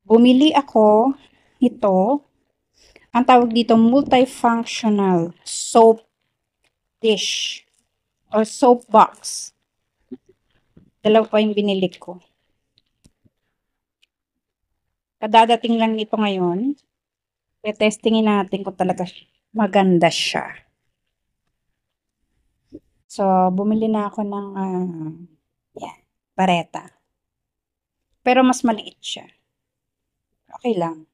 Bumili ako ito, ang tawag dito multifunctional soap dish or soap box. Dalawa pa yung binili ko. Kadadating lang nito ngayon. Testingin natin kung talaga maganda siya. So, bumili na ako ng yan, bareta. Pero mas maliit siya. Okay lang.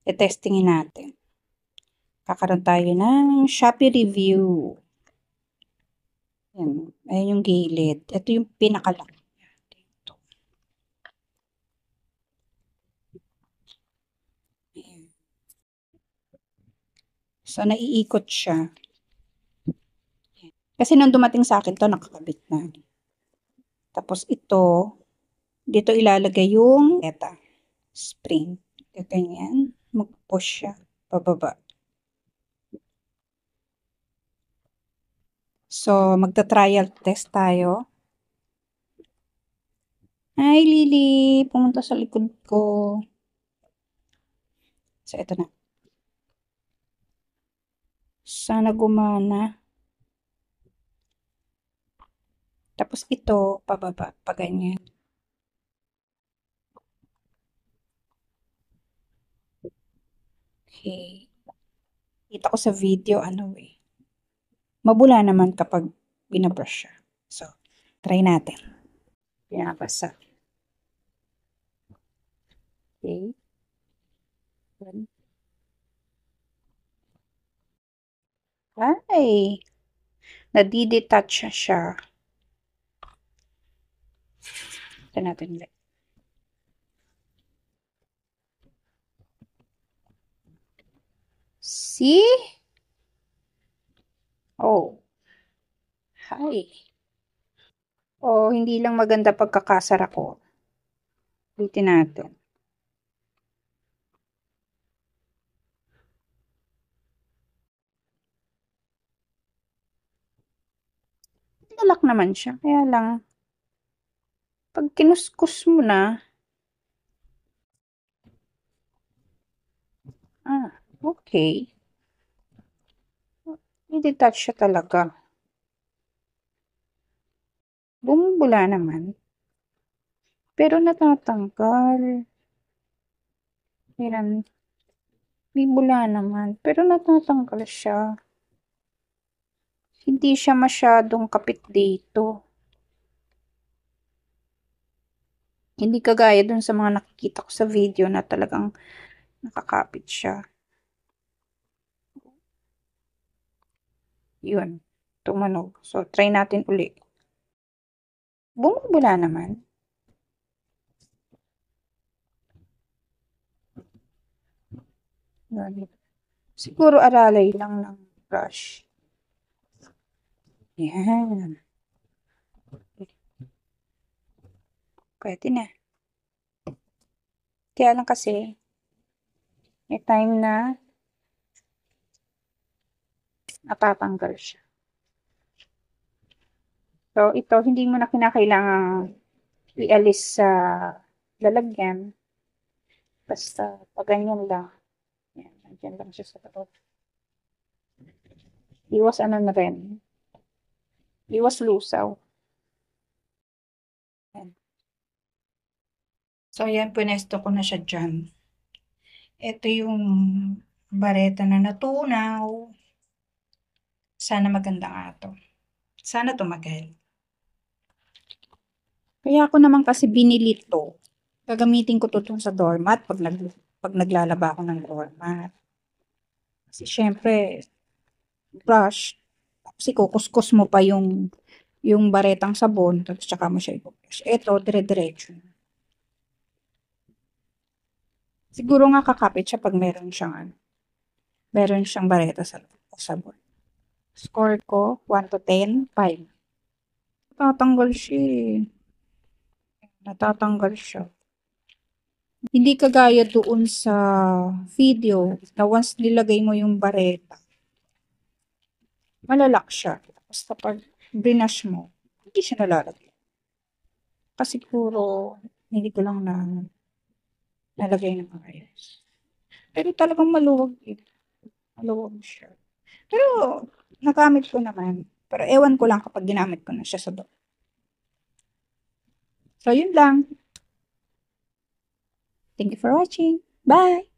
Testingin natin. Kakaroon tayo ng Shopee review. Yan. Ayan yung gilid. Ito yung pinakalaki. Dito. Ayan. So, naiikot siya. Kasi nung dumating sa akin to nakakabit na. Tapos ito, dito ilalagay yung spring. Ganyan. Mag-push siya. Pababa. So, magta-trial test tayo. Ay, Lily, pumunta sa likod ko. So, ito na. Sana gumana. Tapos ito, pababa, pa ganyan. Okay. Kita ko sa video, mabula naman kapag binabrush siya. So, try natin. Pinabasa. Okay. Ay, nadidetach siya. Ito natin ulit. See? Oh. Hi. Oh, hindi lang maganda pagkakasara ko. Ulitin natin. Lalak naman siya. Kaya lang, pag kinuskus mo na, okay. I-detach siya talaga. Bumubula naman. Pero natatanggal. Ayan. May bula naman. Pero natatanggal siya. Hindi siya masyadong kapit dito. Hindi kagaya dun sa mga nakikita ko sa video na talagang nakakapit siya. Yun. Tumunog. So, try natin uli. Bumubula naman. Siguro aralay lang ng brush. Yan. Pwede na. Kaya lang kasi, may time na natatanggal siya. So, ito, hindi mo na kinakailangang ialis sa lalagyan. Basta, pag ganyan lang. Yan, nandiyan lang siya sa loob. Iwas ano na rin. Iwas lusaw. Yan. So, ayan, punesto ko na siya dyan. Ito yung bareta na natunaw. Sana maganda nga to. Sana tumagal. Kaya ako naman kasi binili to. Gagamitin ko to sa doormat pag naglalaba ako ng doormat. Kasi syempre, brush, tapos ikukuskus mo pa yung baretang sabon, tapos tsaka mo siya i-brush. Ito, dire-diretso. Siguro nga kakapit siya pag meron siyang bareta sa sabon. Score ko, 1 to 10, 5. Natatanggal siya eh. Natatanggal siya. Hindi kagaya doon sa video na once nilagay mo yung bareta, malalak siya. Tapos kapag brinash mo, hindi siya nalalagay. Kasi siguro, hindi ko lang na nalagay ng maayos. Pero talagang maluwag ito. Maluwag siya. Pero nagamit ko naman. Pero ewan ko lang kapag ginamit ko na siya sa dorm. So, yun lang. Thank you for watching. Bye!